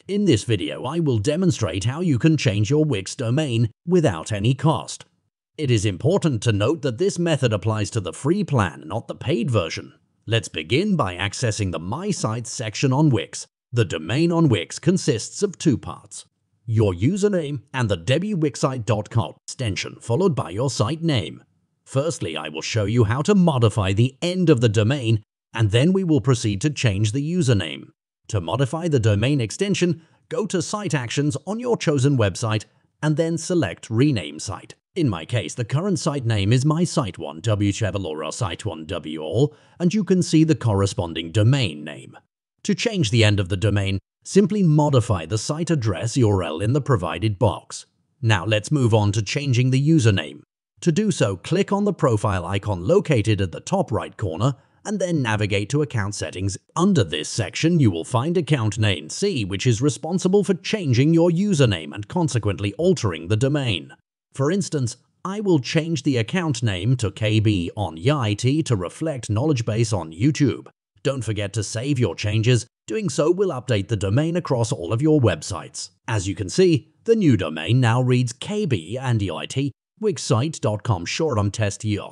In this video, I will demonstrate how you can change your Wix domain without any cost. It is important to note that this method applies to the free plan, not the paid version. Let's begin by accessing the My Sites section on Wix. The domain on Wix consists of two parts: your username and the www.wixsite.com extension, followed by your site name. Firstly, I will show you how to modify the end of the domain, and then we will proceed to change the username. To modify the domain extension, go to Site Actions on your chosen website and then select Rename Site. In my case, the current site name is My Site 1 W or Site 1 W all, and you can see the corresponding domain name. To change the end of the domain, simply modify the site address URL in the provided box. Now let's move on to changing the username. To do so, click on the profile icon located at the top right corner and then navigate to Account Settings. Under this section, you will find Account Name C, which is responsible for changing your username and consequently altering the domain. For instance, I will change the account name to KB on YIT to reflect Knowledge Base on YouTube. Don't forget to save your changes. Doing so will update the domain across all of your websites. As you can see, the new domain now reads KB and YIT Wixsite.com short test year.